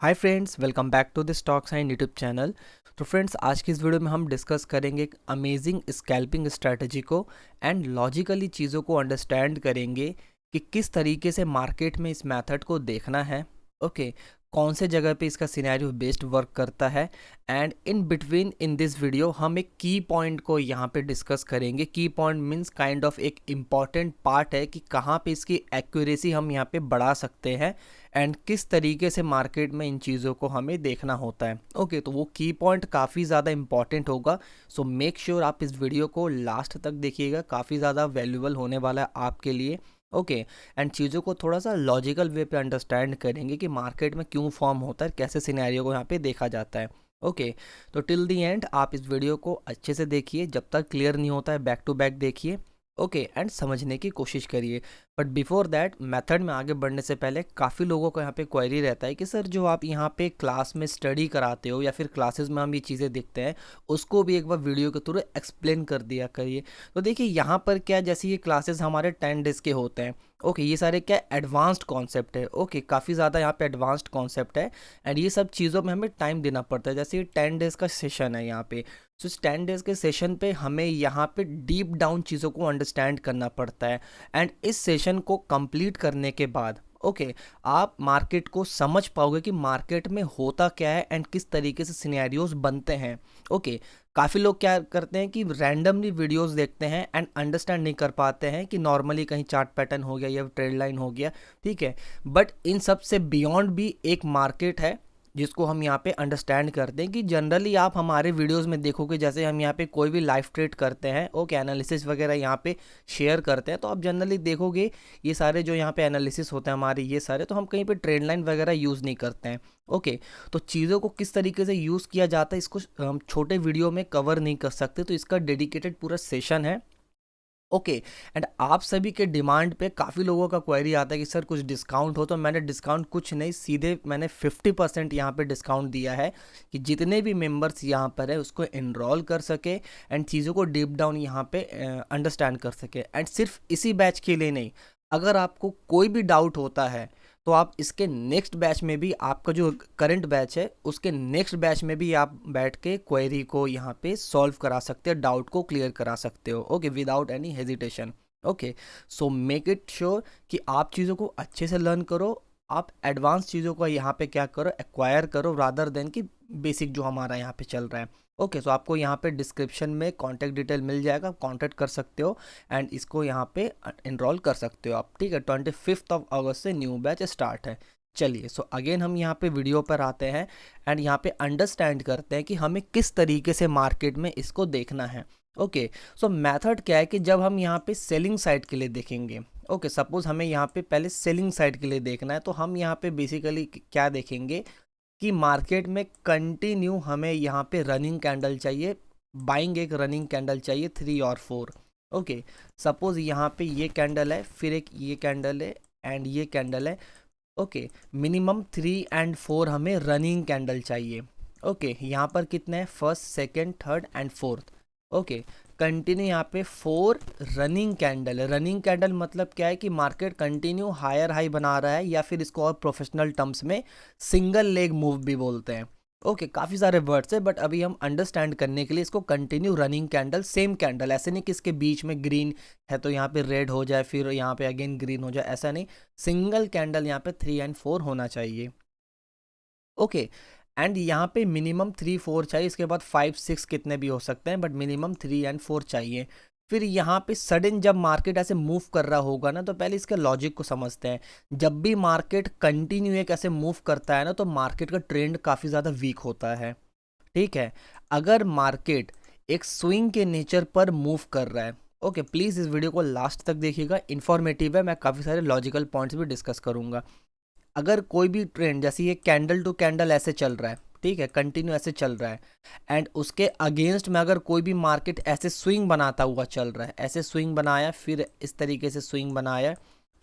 Hi friends, welcome back to the stocks and YouTube channel. तो friends, आज की इस वीडियो में हम डिस्कस करेंगे एक अमेजिंग स्कैल्पिंग स्ट्रैटेजी को एंड लॉजिकली चीज़ों को अंडरस्टैंड करेंगे कि किस तरीके से मार्केट में इस मेथड को देखना है। ओके, कौन से जगह पे इसका सिनेरियो बेस्ट वर्क करता है and in between in this video हम एक की पॉइंट को यहाँ पे डिस्कस करेंगे। की पॉइंट मीन्स काइंड ऑफ एक इम्पॉर्टेंट पार्ट है कि कहाँ पे इसकी एक्यूरेसी हम यहाँ पे बढ़ा सकते हैं एंड किस तरीके से मार्केट में इन चीज़ों को हमें देखना होता है। ओके, तो वो की पॉइंट काफ़ी ज़्यादा इंपॉर्टेंट होगा। सो मेक श्योर आप इस वीडियो को लास्ट तक देखिएगा, काफ़ी ज़्यादा वैल्यूबल होने वाला है आपके लिए। ओके, एंड चीज़ों को थोड़ा सा लॉजिकल वे पे अंडरस्टैंड करेंगे कि मार्केट में क्यों फॉर्म होता है, कैसे सिनेरियो को यहाँ पे देखा जाता है। ओके, तो टिल दी एंड आप इस वीडियो को अच्छे से देखिए, जब तक क्लियर नहीं होता है बैक टू बैक देखिए। ओके, एंड समझने की कोशिश करिए। बट बिफोर दैट, मेथड में आगे बढ़ने से पहले काफ़ी लोगों को यहाँ पे क्वेरी रहता है कि सर जो आप यहाँ पे क्लास में स्टडी कराते हो या फिर क्लासेस में हम ये चीज़ें देखते हैं, उसको भी एक बार वीडियो के थ्रू एक्सप्लेन कर दिया करिए। तो देखिए यहाँ पर क्या, जैसे ये क्लासेस हमारे 10 डेज़ के होते हैं। ओके, ये सारे क्या एडवांस्ड कॉन्सेप्ट है। ओके, काफ़ी ज़्यादा यहाँ पे एडवांस्ड कॉन्सेप्ट है एंड ये सब चीज़ों में हमें टाइम देना पड़ता है। जैसे ये 10 डेज़ का सेशन है यहाँ पे, सो इस 10 डेज़ के सेशन पे हमें यहाँ पे डीप डाउन चीज़ों को अंडरस्टैंड करना पड़ता है एंड इस सेशन को कंप्लीट करने के बाद ओके आप मार्केट को समझ पाओगे कि मार्केट में होता क्या है एंड किस तरीके से सिनेरियोज बनते हैं। ओके, काफ़ी लोग क्या करते हैं कि रैंडमली वीडियोस देखते हैं एंड अंडरस्टैंड नहीं कर पाते हैं कि नॉर्मली कहीं चार्ट पैटर्न हो गया या ट्रेड लाइन हो गया, ठीक है। बट इन सब से बियॉन्ड भी एक मार्केट है जिसको हम यहाँ पे अंडरस्टैंड करते हैं कि जनरली आप हमारे वीडियोस में देखोगे, जैसे हम यहाँ पे कोई भी लाइव ट्रेड करते हैं, ओके, एनालिसिस वगैरह यहाँ पे शेयर करते हैं, तो आप जनरली देखोगे ये सारे जो यहाँ पे एनालिसिस होते हैं हमारे, ये सारे तो हम कहीं पे ट्रेड लाइन वगैरह यूज़ नहीं करते हैं। ओके, तो चीज़ों को किस तरीके से यूज़ किया जाता है इसको हम छोटे वीडियो में कवर नहीं कर सकते, तो इसका डेडिकेटेड पूरा सेशन है। ओके, एंड आप सभी के डिमांड पे काफ़ी लोगों का क्वेरी आता है कि सर कुछ डिस्काउंट हो, तो मैंने डिस्काउंट कुछ नहीं, सीधे मैंने 50% यहाँ पे डिस्काउंट दिया है कि जितने भी मेंबर्स यहाँ पर है उसको इनरोल कर सके एंड चीज़ों को डीप डाउन यहाँ पे अंडरस्टैंड कर सके। एंड सिर्फ इसी बैच के लिए नहीं, अगर आपको कोई भी डाउट होता है तो आप इसके नेक्स्ट बैच में भी, आपका जो करंट बैच है उसके नेक्स्ट बैच में भी आप बैठ के क्वेरी को यहाँ पे सॉल्व करा सकते हो, डाउट को क्लियर करा सकते हो। Okay, without any hesitation. Okay, so make it sure कि आप चीज़ों को अच्छे से लर्न करो, आप एडवांस चीज़ों को यहाँ पे क्या करो, एक्वायर करो, रादर देन कि बेसिक जो हमारा यहाँ पे चल रहा है। ओके, सो आपको यहाँ पे डिस्क्रिप्शन में कॉन्टैक्ट डिटेल मिल जाएगा, कॉन्टैक्ट कर सकते हो एंड इसको यहाँ पे इनरोल कर सकते हो आप, ठीक है। 25 अगस्त से न्यू बैच स्टार्ट है। चलिए, सो अगेन हम यहाँ पे वीडियो पर आते हैं एंड यहाँ पे अंडरस्टैंड करते हैं कि हमें किस तरीके से मार्केट में इसको देखना है। ओके, सो मेथड क्या है कि जब हम यहाँ पे सेलिंग साइड के लिए देखेंगे, ओके, सपोज हमें यहाँ पे पहले सेलिंग साइड के लिए देखना है, तो हम यहाँ पे बेसिकली क्या देखेंगे कि मार्केट में कंटिन्यू हमें यहाँ पे रनिंग कैंडल चाहिए, बाइंग एक रनिंग कैंडल चाहिए 3 और 4। ओके, सपोज यहाँ पे ये कैंडल है, फिर एक ये कैंडल है एंड ये कैंडल है। ओके, मिनिमम 3 एंड 4 हमें रनिंग कैंडल चाहिए। ओके, यहाँ पर कितने हैं, first, second, third and fourth. Okay, continue यहाँ पे 4 रनिंग कैंडल है। रनिंग कैंडल मतलब क्या है कि मार्केट कंटिन्यू हायर हाई बना रहा है, या फिर इसको और प्रोफेशनल टर्म्स में सिंगल लेग मूव भी बोलते हैं। ओके, काफ़ी सारे वर्ड्स है बट अभी हम अंडरस्टैंड करने के लिए इसको continue running candle, same candle, ऐसे नहीं कि इसके बीच में ग्रीन है तो यहाँ पे रेड हो जाए फिर यहाँ पे अगेन ग्रीन हो जाए, ऐसा नहीं। सिंगल कैंडल यहाँ पे 3 एंड 4 होना चाहिए। ओके, एंड यहाँ पे मिनिमम 3 4 चाहिए, इसके बाद 5 6 कितने भी हो सकते हैं बट मिनिमम 3 एंड 4 चाहिए। फिर यहाँ पे सडन जब मार्केट ऐसे मूव कर रहा होगा ना, तो पहले इसके लॉजिक को समझते हैं। जब भी मार्केट कंटिन्यू एक ऐसे मूव करता है ना, तो मार्केट का ट्रेंड काफ़ी ज़्यादा वीक होता है, ठीक है। अगर मार्केट एक स्विंग के नेचर पर मूव कर रहा है, ओके, प्लीज़ इस वीडियो को लास्ट तक देखिएगा, इन्फॉर्मेटिव है, मैं काफ़ी सारे लॉजिकल पॉइंट्स भी डिस्कस करूँगा। अगर कोई भी ट्रेंड, जैसे ये कैंडल टू कैंडल ऐसे चल रहा है, ठीक है, कंटिन्यू ऐसे चल रहा है एंड उसके अगेंस्ट में अगर कोई भी मार्केट ऐसे स्विंग बनाता हुआ चल रहा है, ऐसे स्विंग बनाया, फिर इस तरीके से स्विंग बनाया,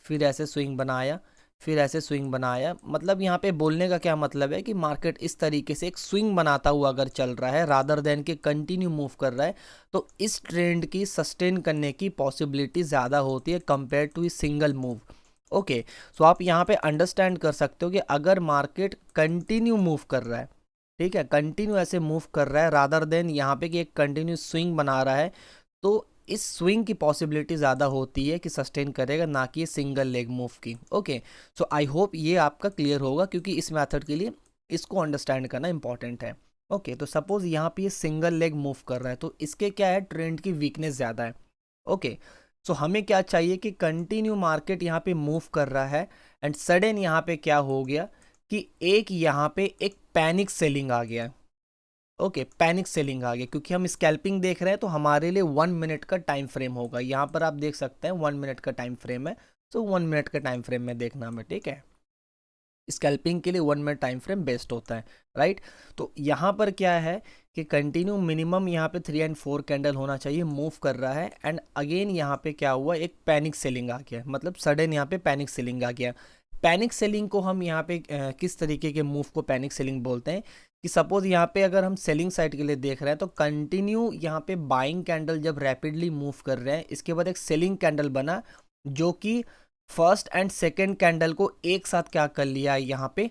फिर ऐसे स्विंग बनाया, फिर ऐसे स्विंग बनाया, मतलब यहाँ पे बोलने का क्या मतलब है कि मार्केट इस तरीके से एक स्विंग बनाता हुआ अगर चल रहा है रादर देन के कंटिन्यू मूव कर रहा है, तो इस ट्रेंड की सस्टेन करने की पॉसिबिलिटी ज़्यादा होती है compare to single move. Okay, so आप यहाँ पे अंडरस्टैंड कर सकते हो कि अगर मार्केट कंटिन्यू मूव कर रहा है, ठीक है, कंटिन्यू ऐसे मूव कर रहा है रादर देन यहाँ पे कि एक कंटिन्यू स्विंग बना रहा है, तो इस स्विंग की पॉसिबिलिटी ज़्यादा होती है कि सस्टेन करेगा, ना कि सिंगल लेग मूव की। ओके, सो आई होप ये आपका क्लियर होगा, क्योंकि इस मेथड के लिए इसको अंडरस्टैंड करना इंपॉर्टेंट है। ओके, तो सपोज यहाँ पे ये सिंगल लेग मूव कर रहा है, तो इसके क्या है, ट्रेंड की वीकनेस ज़्यादा है। ओके, सो हमें क्या चाहिए कि कंटिन्यू मार्केट यहाँ पे मूव कर रहा है एंड सडन यहाँ पे क्या हो गया कि एक यहाँ पे एक पैनिक सेलिंग आ गया। ओके, पैनिक सेलिंग आ गया, क्योंकि हम स्कैल्पिंग देख रहे हैं तो हमारे लिए 1 मिनट का टाइम फ्रेम होगा। यहाँ पर आप देख सकते हैं 1 मिनट का टाइम फ्रेम है, तो 1 मिनट का टाइम फ्रेम में देखना हमें, ठीक है। स्कैल्पिंग के लिए 1 मिनट टाइम फ्रेम बेस्ट होता है, राइट। तो यहाँ पर क्या है कि कंटिन्यू मिनिमम यहाँ पे 3 एंड 4 कैंडल होना चाहिए, मूव कर रहा है एंड अगेन यहाँ पे क्या हुआ, एक पैनिक सेलिंग आ गया, मतलब सडन यहाँ पे पैनिक सेलिंग आ गया। पैनिक सेलिंग को हम यहाँ पे किस तरीके के मूव को पैनिक सेलिंग बोलते हैं कि सपोज यहाँ पे अगर हम सेलिंग साइड के लिए देख रहे हैं तो कंटिन्यू यहाँ पे बाइंग कैंडल जब रैपिडली मूव कर रहे हैं, इसके बाद एक सेलिंग कैंडल बना जो कि फर्स्ट एंड सेकेंड कैंडल को एक साथ क्या कर लिया है, यहाँ पे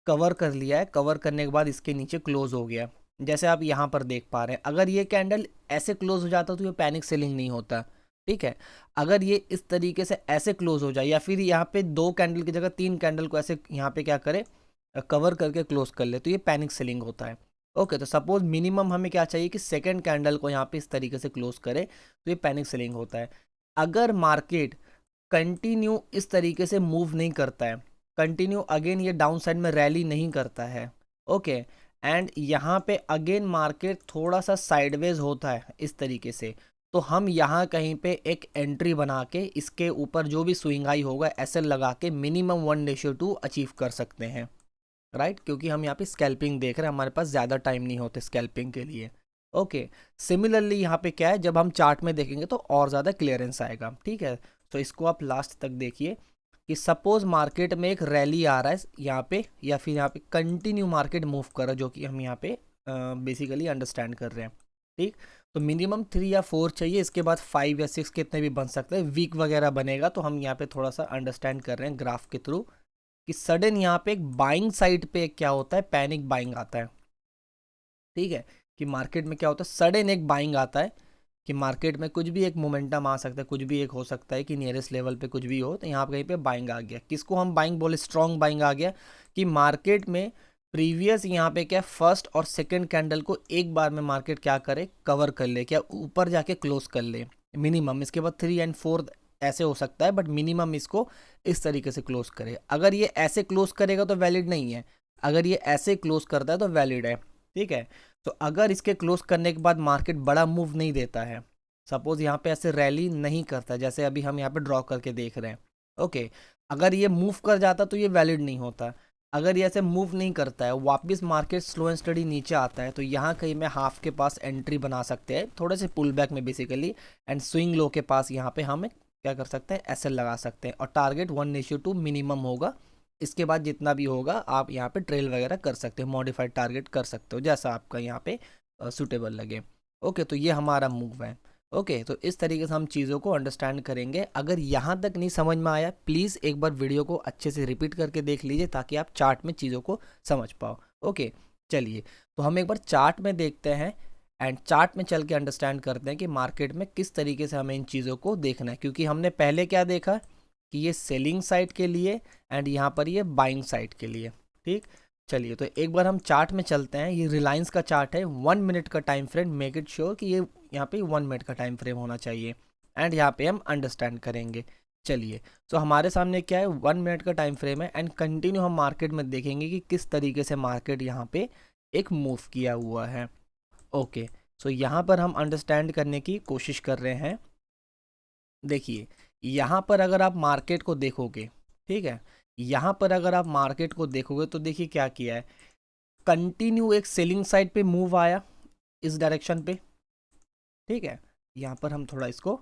कवर कर लिया है। कवर करने के बाद इसके नीचे क्लोज हो गया, जैसे आप यहाँ पर देख पा रहे हैं। अगर ये कैंडल ऐसे क्लोज हो जाता तो ये पैनिक सेलिंग नहीं होता, ठीक है। अगर ये इस तरीके से ऐसे क्लोज हो जाए या फिर यहाँ पे 2 कैंडल की जगह 3 कैंडल को ऐसे यहाँ पे क्या करे, कवर करके क्लोज कर ले, तो ये पैनिक सेलिंग होता है। ओके, तो सपोज मिनिमम हमें क्या चाहिए कि सेकेंड कैंडल को यहाँ पे इस तरीके से क्लोज करे, तो ये पैनिक सेलिंग होता है। अगर मार्केट कंटिन्यू इस तरीके से मूव नहीं करता है, कंटिन्यू अगेन ये डाउन साइड में रैली नहीं करता है, ओके, एंड यहाँ पे अगेन मार्केट थोड़ा सा साइडवेज होता है इस तरीके से, तो हम यहाँ कहीं पे एक एंट्री बना के इसके ऊपर जो भी स्विंग हाई होगा एसएल लगा के मिनिमम 1:2 अचीव कर सकते हैं, राइट। क्योंकि हम यहाँ पे स्कैल्पिंग देख रहे हैं, हमारे पास ज़्यादा टाइम नहीं होते स्कैल्पिंग के लिए। ओके, सिमिलरली यहाँ पे क्या है, जब हम चार्ट में देखेंगे तो और ज़्यादा क्लियरेंस आएगा, ठीक है। तो इसको आप लास्ट तक देखिए कि सपोज मार्केट में एक रैली आ रहा है यहाँ पे, या फिर यहाँ पे कंटिन्यू मार्केट मूव कर रहा है, जो कि हम यहाँ पे बेसिकली अंडरस्टैंड कर रहे हैं, ठीक। तो मिनिमम 3 या 4 चाहिए, इसके बाद 5 या 6 कितने भी बन सकते हैं, वीक वगैरह बनेगा, तो हम यहाँ पे थोड़ा सा अंडरस्टैंड कर रहे हैं ग्राफ के थ्रू कि सडन यहाँ पे एक बाइंग साइड पे क्या होता है, पैनिक बाइंग आता है, ठीक है। कि मार्केट में क्या होता है, सडन एक बाइंग आता है कि मार्केट में कुछ भी एक मोमेंटम आ सकता है, कुछ भी एक हो सकता है कि नियरेस्ट लेवल पे कुछ भी हो, तो यहाँ पे कहीं पे बाइंग आ गया। किसको हम बाइंग बोले, स्ट्रॉन्ग बाइंग आ गया कि मार्केट में प्रीवियस यहाँ पे क्या फर्स्ट और सेकंड कैंडल को एक बार में मार्केट क्या करे, कवर कर ले, क्या ऊपर जाके क्लोज कर ले मिनिमम। इसके बाद 3 एंड 4 ऐसे हो सकता है, बट मिनिमम इसको इस तरीके से क्लोज करे। अगर ये ऐसे क्लोज करेगा तो वैलिड नहीं है, अगर ये ऐसे क्लोज करता है तो वैलिड है, ठीक है। तो अगर इसके क्लोज करने के बाद मार्केट बड़ा मूव नहीं देता है, सपोज यहाँ पे ऐसे रैली नहीं करता जैसे अभी हम यहाँ पे ड्रॉ करके देख रहे हैं, ओके, अगर ये मूव कर जाता तो ये वैलिड नहीं होता। अगर ये ऐसे मूव नहीं करता है, वापस मार्केट स्लो एंड स्टडी नीचे आता है, तो यहाँ कहीं में हाफ के पास एंट्री बना सकते हैं, थोड़े से पुल बैक में बेसिकली, एंड स्विंग लो के पास यहाँ पे हम क्या कर सकते हैं, एसएल लगा सकते हैं, और टारगेट 1:2 मिनिमम होगा। इसके बाद जितना भी होगा आप यहाँ पे ट्रेल वगैरह कर सकते हो, मॉडिफाइड टारगेट कर सकते हो, जैसा आपका यहाँ पे सूटेबल लगे। ओके, तो ये हमारा मूव है। ओके, तो इस तरीके से हम चीज़ों को अंडरस्टैंड करेंगे। अगर यहाँ तक नहीं समझ में आया, प्लीज़ एक बार वीडियो को अच्छे से रिपीट करके देख लीजिए ताकि आप चार्ट में चीज़ों को समझ पाओ। ओके, चलिए, तो हम एक बार चार्ट में देखते हैं एंड चार्ट में चल के अंडरस्टैंड करते हैं कि मार्केट में किस तरीके से हमें इन चीज़ों को देखना है। क्योंकि हमने पहले क्या देखा कि ये सेलिंग साइड के लिए एंड यहाँ पर ये बाइंग साइड के लिए, ठीक। चलिए, तो एक बार हम चार्ट में चलते हैं। ये रिलायंस का चार्ट है, 1 मिनट का time frame, make it sure कि ये यहाँ पे 1 मिनट का टाइम फ्रेम होना चाहिए एंड यहाँ पे हम अंडरस्टैंड करेंगे। चलिए, तो हमारे सामने क्या है, 1 मिनट का टाइम फ्रेम है एंड कंटिन्यू हम मार्केट में देखेंगे कि किस तरीके से मार्केट यहाँ पे एक मूव किया हुआ है। ओके, सो यहाँ पर हम अंडरस्टैंड करने की कोशिश कर रहे हैं। देखिए, यहाँ पर अगर आप मार्केट को देखोगे, ठीक है, यहाँ पर अगर आप मार्केट को देखोगे तो देखिए क्या किया है, कंटिन्यू एक सेलिंग साइड पे मूव आया इस डायरेक्शन पे, ठीक है। यहाँ पर हम थोड़ा इसको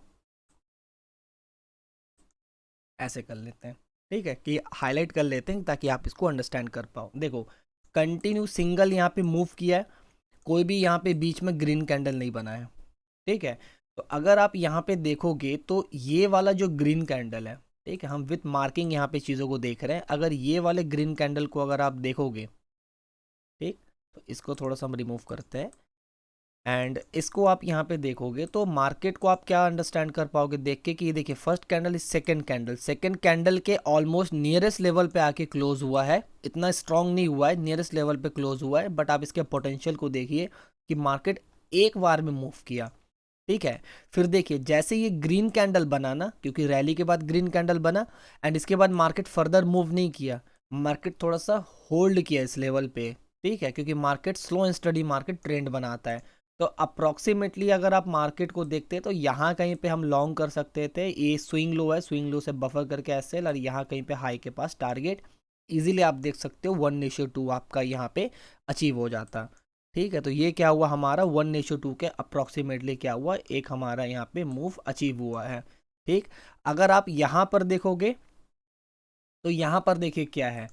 ऐसे कर लेते हैं, ठीक है, कि हाईलाइट कर लेते हैं ताकि आप इसको अंडरस्टैंड कर पाओ। देखो, कंटिन्यू सिंगल यहाँ पे मूव किया है, कोई भी यहाँ पे बीच में ग्रीन कैंडल नहीं बना है, ठीक है। तो अगर आप यहाँ पे देखोगे तो ये वाला जो ग्रीन कैंडल है, ठीक है, हम विथ मार्किंग यहाँ पे चीज़ों को देख रहे हैं। अगर ये वाले ग्रीन कैंडल को अगर आप देखोगे, ठीक, तो इसको थोड़ा सा हम रिमूव करते हैं एंड इसको आप यहाँ पे देखोगे तो मार्केट को आप क्या अंडरस्टैंड कर पाओगे देख के कि ये देखिए first candle is second candle के ऑलमोस्ट नियरेस्ट लेवल पे आके क्लोज हुआ है। इतना स्ट्रांग नहीं हुआ है, नियरेस्ट लेवल पे क्लोज हुआ है, बट आप इसके पोटेंशियल को देखिए कि मार्केट एक बार में मूव किया। ठीक है, फिर देखिए जैसे ये ग्रीन कैंडल बना ना, क्योंकि रैली के बाद ग्रीन कैंडल बना एंड इसके बाद मार्केट फर्दर मूव नहीं किया, मार्केट थोड़ा सा होल्ड किया इस लेवल पे। ठीक है, क्योंकि market slow and study market trend बनाता है। तो अप्रॉक्सीमेटली अगर आप मार्केट को देखते हैं तो यहाँ कहीं पे हम लॉन्ग कर सकते थे। ये स्विंग लो है, स्विंग लो से बफर करके एसएल, और यहाँ कहीं पे हाई के पास टारगेट इजीली आप देख सकते हो 1:2 आपका यहाँ पे अचीव हो जाता। ठीक है, तो ये क्या हुआ हमारा 1:2 के अप्रॉक्सीमेटली क्या हुआ, एक हमारा यहाँ पे मूव अचीव हुआ है। ठीक, अगर आप यहाँ पर देखोगे तो यहाँ पर देखिए क्या है,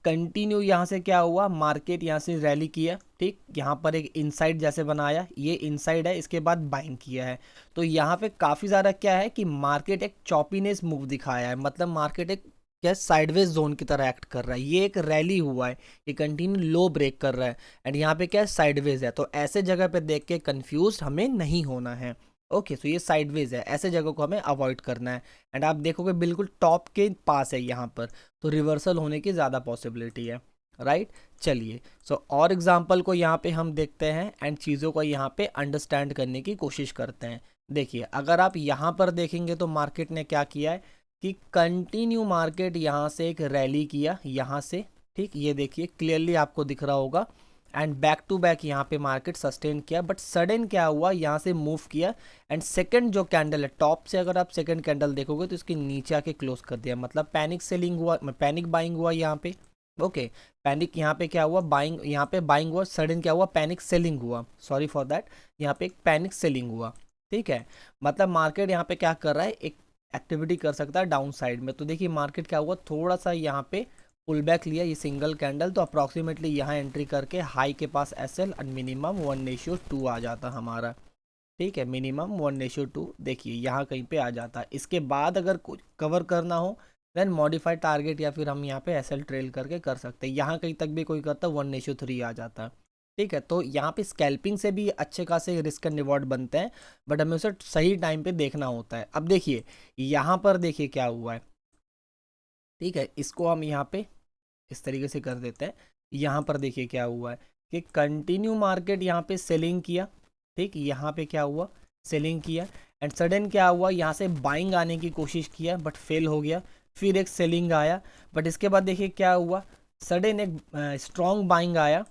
कंटिन्यू यहाँ से क्या हुआ, मार्केट यहाँ से रैली किया। ठीक, यहाँ पर एक इनसाइड जैसे बनाया, ये इनसाइड है, इसके बाद बाइंग किया है। तो यहाँ पे काफ़ी ज़्यादा क्या है कि मार्केट एक चॉपीनेस मूव दिखाया है, मतलब मार्केट एक क्या साइडवेज जोन की तरह एक्ट कर रहा है। ये एक रैली हुआ है, ये कंटिन्यू लो ब्रेक कर रहा है एंड यहाँ पे क्या है साइडवेज है। तो ऐसे जगह पे देख के कंफ्यूज हमें नहीं होना है। ओके, सो ये साइडवेज है, ऐसे जगह को हमें अवॉइड करना है। एंड आप देखोगे बिल्कुल टॉप के पास है यहाँ पर, तो रिवर्सल होने की ज़्यादा पॉसिबिलिटी है। राइट, चलिए सो और एग्जांपल को यहाँ पे हम देखते हैं एंड चीज़ों को यहाँ पे अंडरस्टैंड करने की कोशिश करते हैं। देखिए अगर आप यहाँ पर देखेंगे तो मार्केट ने क्या किया है कि कंटिन्यू मार्केट यहाँ से एक रैली किया यहाँ से। ठीक, ये देखिए क्लियरली आपको दिख रहा होगा एंड बैक टू बैक यहाँ पे मार्केट सस्टेन किया, बट सडन क्या हुआ यहाँ से मूव किया एंड सेकंड जो कैंडल है टॉप से अगर आप सेकंड कैंडल देखोगे तो इसके नीचे आके क्लोज कर दिया, मतलब पैनिक सेलिंग हुआ, पैनिक बाइंग हुआ यहाँ पे। ओके, पैनिक यहाँ पे क्या हुआ, बाइंग यहाँ पे बाइंग हुआ, सडन क्या हुआ पैनिक सेलिंग हुआ, सॉरी फॉर दैट, यहाँ पे एक पैनिक सेलिंग हुआ। ठीक है, मतलब मार्केट यहाँ पे क्या कर रहा है, एक एक्टिविटी कर सकता है डाउन साइड में। तो देखिए मार्केट क्या हुआ, थोड़ा सा यहाँ पे पुल बैक लिया ये सिंगल कैंडल, तो अप्रॉक्सीमेटली यहाँ एंट्री करके हाई के पास एसएल और मिनिमम 1:2 आ जाता हमारा। ठीक है, मिनिमम 1:2 देखिए यहाँ कहीं पे आ जाता है। इसके बाद अगर कुछ कवर करना हो देन मॉडिफाइड टारगेट या फिर हम यहाँ पे एसएल ट्रेल करके कर सकते हैं। यहाँ कहीं तक भी कोई करता 1:3 आ जाता है। ठीक है, तो यहाँ पे स्कैल्पिंग से भी अच्छे खासे रिस्क एंड रिवॉर्ड बनते हैं, बट हमें उसे सही टाइम पे देखना होता है। अब देखिए यहाँ पर देखिए क्या हुआ है। ठीक है, इसको हम यहाँ पे इस तरीके से कर देते हैं। यहाँ पर देखिए क्या हुआ है कि कंटिन्यू मार्केट यहाँ पे सेलिंग किया। ठीक, यहाँ पे क्या हुआ, सेलिंग किया एंड सडन क्या हुआ, यहाँ से बाइंग आने की कोशिश किया बट फेल हो गया, फिर एक सेलिंग आया, बट इसके बाद देखिए क्या हुआ, सडन एक स्ट्रॉन्ग बाइंग आया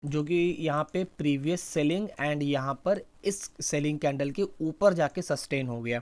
जो कि यहाँ पे प्रीवियस सेलिंग एंड यहाँ पर इस सेलिंग कैंडल के ऊपर जाके सस्टेन हो गया।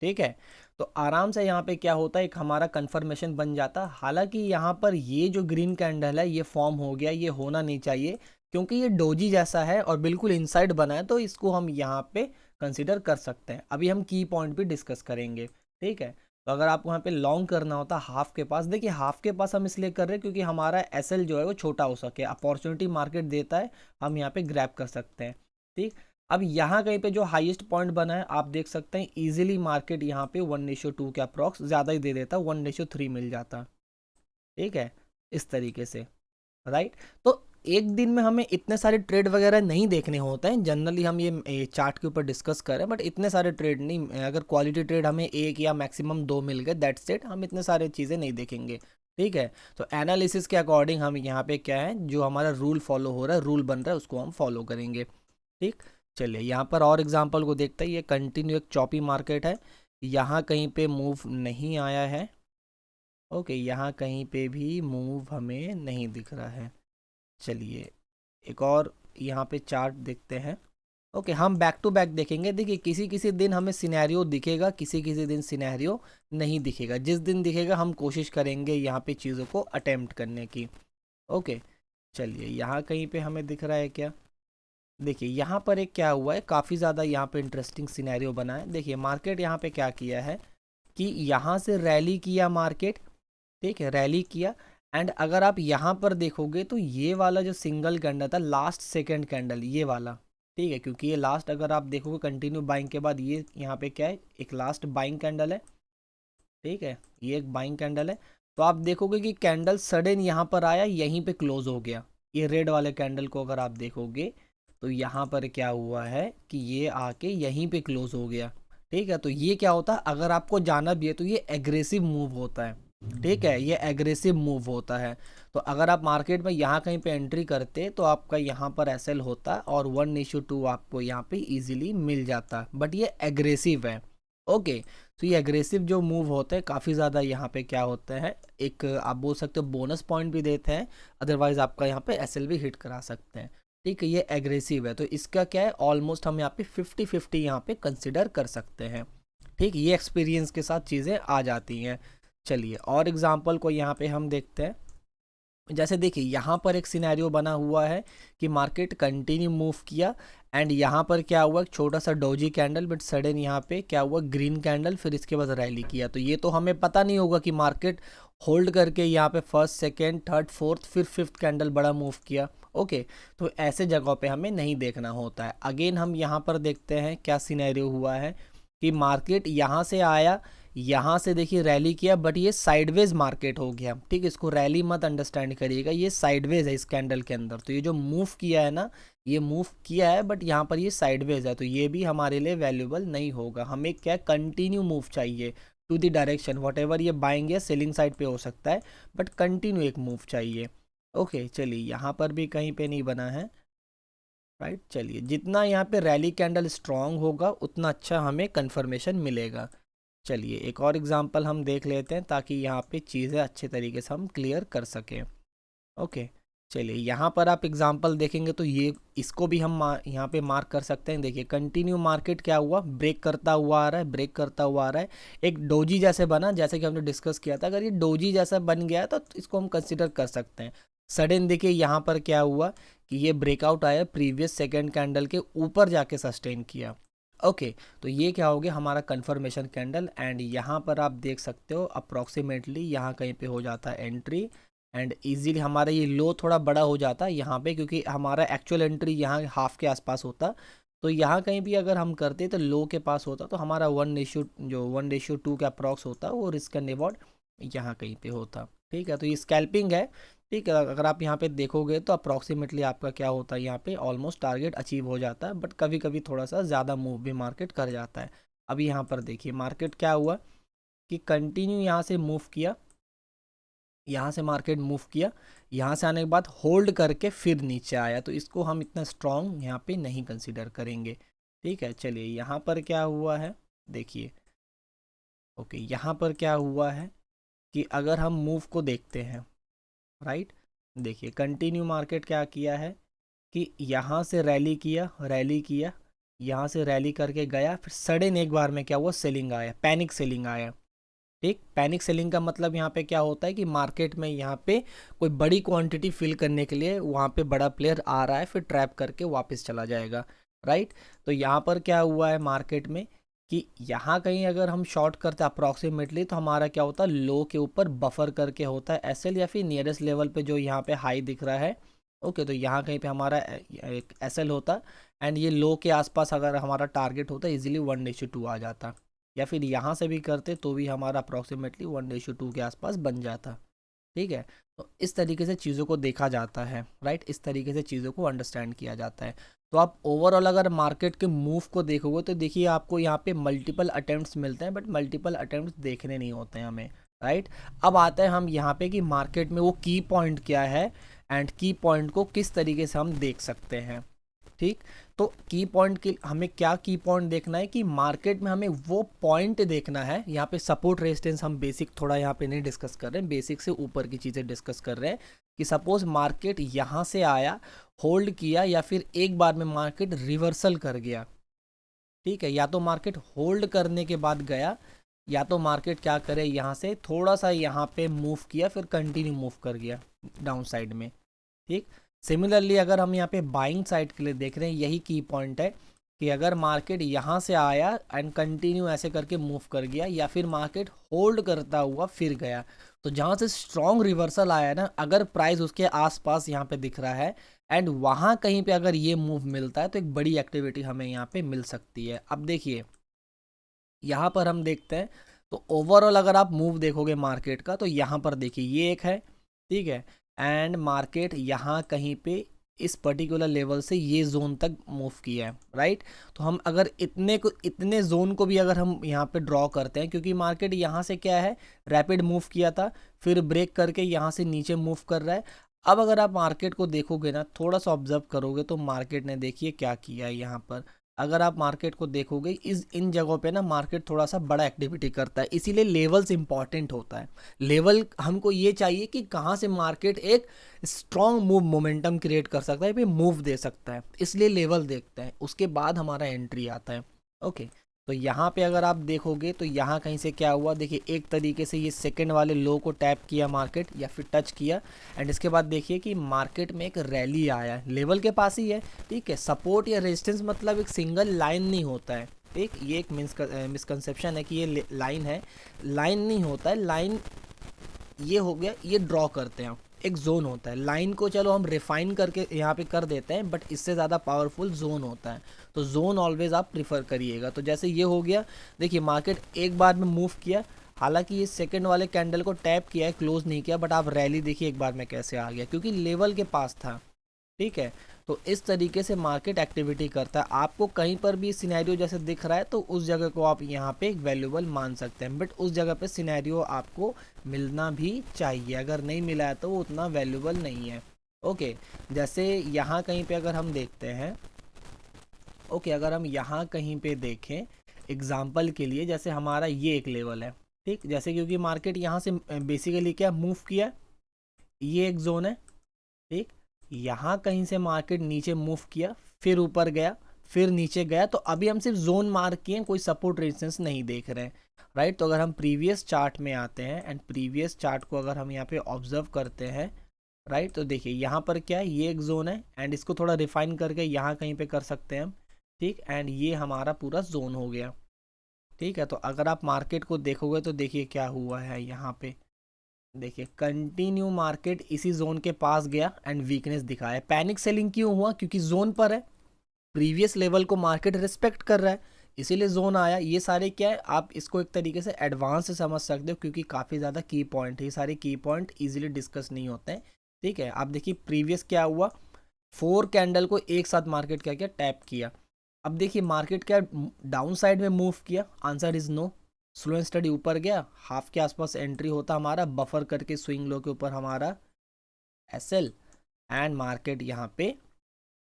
ठीक है, तो आराम से यहाँ पे क्या होता है, एक हमारा कंफर्मेशन बन जाता। हालांकि यहाँ पर ये जो ग्रीन कैंडल है ये फॉर्म हो गया, ये होना नहीं चाहिए क्योंकि ये डोजी जैसा है और बिल्कुल इनसाइड बना है, तो इसको हम यहाँ पे कंसिडर कर सकते हैं। अभी हम की पॉइंट भी डिस्कस करेंगे। ठीक है, तो अगर आपको यहाँ पे लॉन्ग करना होता हाफ के पास, देखिए हाफ के पास हम इसलिए कर रहे हैं क्योंकि हमारा एसएल जो है वो छोटा हो सके, अपॉर्चुनिटी मार्केट देता है, हम यहाँ पे ग्रैब कर सकते हैं। ठीक, अब यहाँ कहीं पे जो हाईएस्ट पॉइंट बना है आप देख सकते हैं, इजीली मार्केट यहाँ पे 1:2 के अप्रॉक्स ज़्यादा ही दे देता, 1:3 मिल जाता। ठीक है, इस तरीके से। राइट, तो एक दिन में हमें इतने सारे ट्रेड वगैरह नहीं देखने होते हैं, जनरली हम ये चार्ट के ऊपर डिस्कस करें, बट इतने सारे ट्रेड नहीं, अगर क्वालिटी ट्रेड हमें एक या मैक्सिमम 2 मिल गए दैट्स इट, हम इतने सारे चीज़ें नहीं देखेंगे। ठीक है, तो एनालिसिस के अकॉर्डिंग हम यहाँ पे क्या है, जो हमारा रूल फॉलो हो रहा है, रूल बन रहा है, उसको हम फॉलो करेंगे। ठीक, चलिए यहाँ पर और एग्जांपल को देखते हैं। ये कंटिन्यू एक चॉपी मार्केट है, यहाँ कहीं पे मूव नहीं आया है। ओके, यहाँ कहीं पे भी मूव हमें नहीं दिख रहा है। चलिए एक और यहाँ पे चार्ट देखते हैं। ओके, हम बैक टू बैक देखेंगे। देखिए किसी किसी दिन हमें सिनेरियो दिखेगा, किसी किसी दिन सिनेरियो नहीं दिखेगा। जिस दिन दिखेगा हम कोशिश करेंगे यहाँ पे चीज़ों को अटेम्प्ट करने की। ओके, चलिए यहाँ कहीं पे हमें दिख रहा है क्या, देखिए यहाँ पर एक क्या हुआ है, काफ़ी ज़्यादा यहाँ पे इंटरेस्टिंग सिनेरियो बना है। देखिए मार्केट यहाँ पे क्या किया है कि यहाँ से रैली किया मार्केट। ठीक है, रैली किया एंड अगर आप यहाँ पर देखोगे तो ये वाला जो सिंगल कैंडल था, लास्ट सेकंड कैंडल ये वाला, ठीक है, क्योंकि ये लास्ट अगर आप देखोगे कंटिन्यू बाइंग के बाद ये यहाँ पे क्या है, एक लास्ट बाइंग कैंडल है। ठीक है, ये एक बाइंग कैंडल है। तो आप देखोगे कि कैंडल सडन यहाँ पर आया, यहीं पे क्लोज हो गया। ये रेड वाले कैंडल को अगर आप देखोगे तो यहाँ पर क्या हुआ है कि ये आके यहीं पे क्लोज हो गया। ठीक है, तो ये क्या होता है, अगर आपको जाना भी है तो ये एग्रेसिव मूव होता है। ठीक है, ये एग्रेसिव मूव होता है। तो अगर आप मार्केट में यहाँ कहीं पे एंट्री करते तो आपका यहाँ पर एसएल होता और 1:2 आपको यहाँ पे इजीली मिल जाता, बट ये एग्रेसिव है। ओके, तो ये एग्रेसिव जो मूव होते हैं काफ़ी ज़्यादा यहाँ पे क्या होता है, एक आप बोल सकते हो बोनस पॉइंट भी देते हैं, अदरवाइज आपका यहाँ पे एसएल भी हिट करा सकते हैं। ठीक है, ये एग्रेसिव है, तो इसका क्या है, ऑलमोस्ट हम यहाँ पे 50-50 यहाँ पे कंसिडर कर सकते हैं। ठीक, ये एक्सपीरियंस के साथ चीज़ें आ जाती हैं। चलिए और एग्जांपल को यहाँ पे हम देखते हैं। जैसे देखिए यहाँ पर एक सिनेरियो बना हुआ है कि मार्केट कंटिन्यू मूव किया एंड यहाँ पर क्या हुआ, एक छोटा सा डोजी कैंडल, बट सडन यहाँ पे क्या हुआ, ग्रीन कैंडल, फिर इसके बाद रैली किया। तो ये तो हमें पता नहीं होगा कि मार्केट होल्ड करके यहाँ पे फर्स्ट, सेकेंड, थर्ड, फोर्थ, फिर फिफ्थ कैंडल बड़ा मूव किया। ओके, तो ऐसे जगहों पे हमें नहीं देखना होता है। अगेन हम यहाँ पर देखते हैं क्या सिनेरियो हुआ है कि मार्केट यहाँ से आया, यहाँ से देखिए रैली किया, बट ये साइडवेज मार्केट हो गया। ठीक, इसको रैली मत अंडरस्टैंड करिएगा, ये साइडवेज है इस कैंडल के अंदर। तो ये जो मूव किया है ना, ये मूव किया है बट यहाँ पर ये साइडवेज है, तो ये भी हमारे लिए वैल्यूबल नहीं होगा। हमें क्या, कंटिन्यू मूव चाहिए to the direction, whatever ये बाइंग या सेलिंग साइड पे हो सकता है, बट कंटिन्यू एक मूव चाहिए। ओके, चलिए यहाँ पर भी कहीं पे नहीं बना है, राइट। चलिए, जितना यहाँ पे रैली कैंडल स्ट्रांग होगा उतना अच्छा हमें कंफर्मेशन मिलेगा। चलिए एक और एग्जांपल हम देख लेते हैं ताकि यहाँ पे चीज़ें अच्छे तरीके से हम क्लियर कर सकें। ओके, चलिए यहाँ पर आप एग्जांपल देखेंगे तो ये इसको भी हम यहाँ पे मार्क कर सकते हैं। देखिए कंटिन्यू मार्केट क्या हुआ, ब्रेक करता हुआ आ रहा है, ब्रेक करता हुआ आ रहा है, एक डोजी जैसे बना, जैसे कि हमने डिस्कस किया था। अगर ये डोजी जैसा बन गया है तो इसको हम कंसिडर कर सकते हैं। सडन देखिए यहाँ पर क्या हुआ कि ये ब्रेकआउट आया, प्रीवियस सेकेंड कैंडल के ऊपर जाके सस्टेन किया। ओके, तो ये क्या हो गया हमारा कंफर्मेशन कैंडल। एंड यहाँ पर आप देख सकते हो अप्रॉक्सीमेटली यहाँ कहीं पे हो जाता है एंट्री, एंड इजीली हमारा ये लो थोड़ा बड़ा हो जाता है यहाँ पे, क्योंकि हमारा एक्चुअल एंट्री यहाँ हाफ के आसपास होता। तो यहाँ कहीं भी अगर हम करते तो लो के पास होता, तो हमारा 1:2 का अप्रॉक्स होता, वो रिस्क एंड रिवॉर्ड यहाँ कहीं पे होता। ठीक है, तो ये स्कैल्पिंग है। ठीक है, अगर आप यहाँ पे देखोगे तो अप्रॉक्सीमेटली आपका क्या होता है, यहाँ पे ऑलमोस्ट टारगेट अचीव हो जाता है, बट कभी कभी थोड़ा सा ज़्यादा मूव भी मार्केट कर जाता है। अभी यहाँ पर देखिए मार्केट क्या हुआ कि कंटिन्यू यहाँ से मूव किया, यहाँ से मार्केट मूव किया, यहाँ से आने के बाद होल्ड करके फिर नीचे आया, तो इसको हम इतना स्ट्रॉन्ग यहाँ पे नहीं कंसिडर करेंगे। ठीक है, चलिए यहाँ पर क्या हुआ है देखिए। ओके, यहाँ पर क्या हुआ है कि अगर हम मूव को देखते हैं, राइट, देखिए कंटिन्यू मार्केट क्या किया है कि यहाँ से रैली किया, रैली किया, यहाँ से रैली करके गया, फिर सडन एक बार में क्या हुआ, सेलिंग आया, पैनिक सेलिंग आया। ठीक, पैनिक सेलिंग का मतलब यहाँ पे क्या होता है कि मार्केट में यहाँ पे कोई बड़ी क्वांटिटी फिल करने के लिए वहाँ पे बड़ा प्लेयर आ रहा है, फिर ट्रैप करके वापस चला जाएगा। राइट, तो यहाँ पर क्या हुआ है मार्केट में कि यहाँ कहीं अगर हम शॉर्ट करते हैं अप्रॉक्सीमेटली, तो हमारा क्या होता है, लो के ऊपर बफर करके होता है एसएल, या फिर नियरेस्ट लेवल पे जो यहाँ पे हाई दिख रहा है। ओके, तो यहाँ कहीं पे हमारा एक एसएल होता, एंड ये लो के आसपास अगर हमारा टारगेट होता इजीली 1:2 आ जाता, या फिर यहाँ से भी करते तो भी हमारा अप्रॉक्सीमेटली 1:2 के आसपास बन जाता। ठीक है, तो इस तरीके से चीज़ों को देखा जाता है, राइट, इस तरीके से चीज़ों को अंडरस्टैंड किया जाता है। तो आप ओवरऑल अगर मार्केट के मूव को देखोगे तो देखिए आपको यहाँ पे मल्टीपल अटेम्प्ट्स मिलते हैं, बट मल्टीपल अटेम्प्ट्स देखने नहीं होते हैं हमें। राइट, अब आते हैं हम यहाँ पे कि मार्केट में वो की पॉइंट क्या है एंड की पॉइंट को किस तरीके से हम देख सकते हैं। ठीक, तो की पॉइंट के हमें क्या की पॉइंट देखना है कि मार्केट में हमें वो पॉइंट देखना है। यहाँ पे सपोर्ट रेजिस्टेंस हम बेसिक थोड़ा यहाँ पे नहीं डिस्कस कर रहे हैं, बेसिक से ऊपर की चीज़ें डिस्कस कर रहे हैं कि सपोज मार्केट यहाँ से आया, होल्ड किया, या फिर एक बार में मार्केट रिवर्सल कर गया। ठीक है, या तो मार्केट होल्ड करने के बाद गया, या तो मार्केट क्या करे, यहाँ से थोड़ा सा यहाँ पे मूव किया, फिर कंटिन्यू मूव कर गया डाउन साइड में। ठीक, सिमिलरली अगर हम यहाँ पे बाइंग साइड के लिए देख रहे हैं, यही की पॉइंट है कि अगर मार्केट यहाँ से आया एंड कंटिन्यू ऐसे करके मूव कर गया, या फिर मार्केट होल्ड करता हुआ फिर गया, तो जहाँ से स्ट्रॉन्ग रिवर्सल आया ना, अगर प्राइस उसके आसपास यहाँ पे दिख रहा है एंड वहाँ कहीं पे अगर ये मूव मिलता है, तो एक बड़ी एक्टिविटी हमें यहाँ पे मिल सकती है। अब देखिए यहाँ पर हम देखते हैं, तो ओवरऑल अगर आप मूव देखोगे मार्केट का तो यहाँ पर देखिए ये एक है, ठीक है, एंड मार्केट यहाँ कहीं पे इस पर्टिकुलर लेवल से ये जोन तक मूव किया है, राइट। तो हम अगर इतने जोन को भी अगर हम यहाँ पे ड्रॉ करते हैं, क्योंकि मार्केट यहाँ से क्या है, रैपिड मूव किया था, फिर ब्रेक करके यहाँ से नीचे मूव कर रहा है। अब अगर आप मार्केट को देखोगे ना, थोड़ा सा ऑब्जर्व करोगे तो मार्केट ने देखिए क्या किया है यहाँ पर। अगर आप मार्केट को देखोगे इन जगहों पे ना मार्केट थोड़ा सा बड़ा एक्टिविटी करता है, इसीलिए लेवल्स इंपॉर्टेंट होता है। लेवल हमको ये चाहिए कि कहाँ से मार्केट एक स्ट्रॉन्ग मूव मोमेंटम क्रिएट कर सकता है, पे मूव दे सकता है, इसलिए लेवल देखते हैं, उसके बाद हमारा एंट्री आता है। ओके, तो यहाँ पे अगर आप देखोगे तो यहाँ कहीं से क्या हुआ, देखिए एक तरीके से ये सेकंड वाले लो को टैप किया मार्केट या फिर टच किया, एंड इसके बाद देखिए कि मार्केट में एक रैली आया है, लेवल के पास ही है, ठीक है। सपोर्ट या रेजिस्टेंस मतलब एक सिंगल लाइन नहीं होता है, ठीक, ये एक मिसकंसेप्शन है कि ये लाइन है, लाइन नहीं होता है, लाइन ये हो गया, ये ड्रॉ करते हैं, एक जोन होता है। लाइन को चलो हम रिफाइन करके यहाँ पे कर देते हैं, बट इससे ज़्यादा पावरफुल जोन होता है, तो जोन ऑलवेज आप प्रिफर करिएगा। तो जैसे ये हो गया, देखिए मार्केट एक बार में मूव किया, हालांकि ये सेकंड वाले कैंडल को टैप किया है, क्लोज नहीं किया, बट आप रैली देखिए एक बार में कैसे आ गया, क्योंकि लेवल के पास था, ठीक है। तो इस तरीके से मार्केट एक्टिविटी करता है। आपको कहीं पर भी सिनेरियो जैसे दिख रहा है तो उस जगह को आप यहाँ पे वैल्यूबल मान सकते हैं, बट उस जगह पे सिनेरियो आपको मिलना भी चाहिए, अगर नहीं मिला है तो वो उतना वैल्यूबल नहीं है। ओके, जैसे यहाँ कहीं पे अगर हम देखते हैं, ओके, अगर हम यहाँ कहीं पे देखें एग्जाम्पल के लिए, जैसे हमारा ये एक लेवल है, ठीक, जैसे क्योंकि मार्केट यहाँ से बेसिकली क्या मूव किया, ये एक जोन है, ठीक, यहाँ कहीं से मार्केट नीचे मूव किया, फिर ऊपर गया, फिर नीचे गया, तो अभी हम सिर्फ जोन मार्क किए, कोई सपोर्ट रेजिस्टेंस नहीं देख रहे हैं, राइट। तो अगर हम प्रीवियस चार्ट में आते हैं एंड प्रीवियस चार्ट को अगर हम यहाँ पे ऑब्जर्व करते हैं, राइट, तो देखिए यहाँ पर क्या है, ये एक जोन है, एंड इसको थोड़ा रिफाइन करके यहाँ कहीं पे कर सकते हैं हम, ठीक, एंड ये हमारा पूरा जोन हो गया, ठीक है। तो अगर आप मार्केट को देखोगे तो देखिए क्या हुआ है यहाँ पे, देखिए कंटिन्यू मार्केट इसी जोन के पास गया एंड वीकनेस दिखाया। पैनिक सेलिंग क्यों हुआ, क्योंकि जोन पर है, प्रीवियस लेवल को मार्केट रिस्पेक्ट कर रहा है, इसीलिए जोन आया। ये सारे क्या है, आप इसको एक तरीके से एडवांस से समझ सकते हो, क्योंकि काफ़ी ज़्यादा की पॉइंट है, ये सारे की पॉइंट इजीली डिस्कस नहीं होते हैं, ठीक है। आप देखिए प्रीवियस क्या हुआ, 4 कैंडल को एक साथ मार्केट क्या किया, टैप किया। अब देखिए मार्केट क्या डाउन साइड में मूव किया, answer is no. Slow and study ऊपर गया, हाफ के आसपास एंट्री होता हमारा, बफर करके स्विंग लो के ऊपर हमारा एसएल, एंड मार्केट यहाँ पे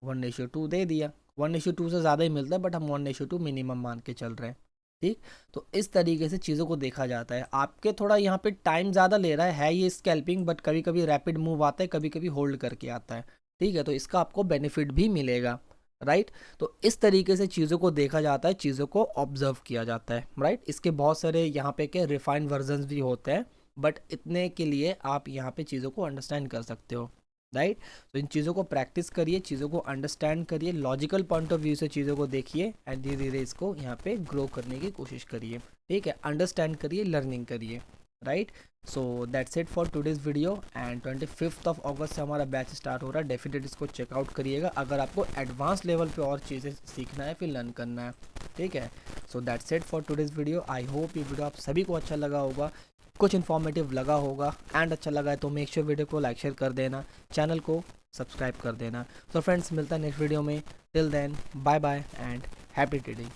1:2 दे दिया। 1:2 से ज़्यादा ही मिलता है, बट हम 1:2 मिनिमम मान के चल रहे हैं, ठीक। तो इस तरीके से चीज़ों को देखा जाता है। आपके थोड़ा यहाँ पे टाइम ज़्यादा ले रहा है ये स्कैल्पिंग, बट कभी कभी रैपिड मूव आता है, कभी कभी होल्ड करके आता है, ठीक है। तो इसका आपको बेनिफिट भी मिलेगा, राइट। तो इस तरीके से चीज़ों को देखा जाता है, चीज़ों को ऑब्जर्व किया जाता है, राइट। इसके बहुत सारे यहाँ पे के रिफाइंड वर्जन्स भी होते हैं, बट इतने के लिए आप यहाँ पे चीज़ों को अंडरस्टैंड कर सकते हो, राइट। तो इन चीज़ों को प्रैक्टिस करिए, चीज़ों को अंडरस्टैंड करिए, लॉजिकल पॉइंट ऑफ व्यू से चीज़ों को देखिए, एंड धीरे धीरे इसको यहाँ पे ग्रो करने की कोशिश करिए, ठीक है। अंडरस्टैंड करिए, लर्निंग करिए, right. So that's it for today's video, and 25 अगस्त से हमारा बैच स्टार्ट हो रहा है, डेफिनेटली इसको चेकआउट करिएगा अगर आपको एडवांस लेवल पे और चीज़ें सीखना है, फिर लर्न करना है, ठीक है। So that's it for today's video. I hope ये वीडियो आप सभी को अच्छा लगा होगा, कुछ इन्फॉर्मेटिव लगा होगा, एंड अच्छा लगा है तो मेक श्योर वीडियो को लाइक शेयर कर देना, चैनल को सब्सक्राइब कर देना। तो फ्रेंड्स मिलता है नेक्स्ट वीडियो में, till then bye bye and happy trading.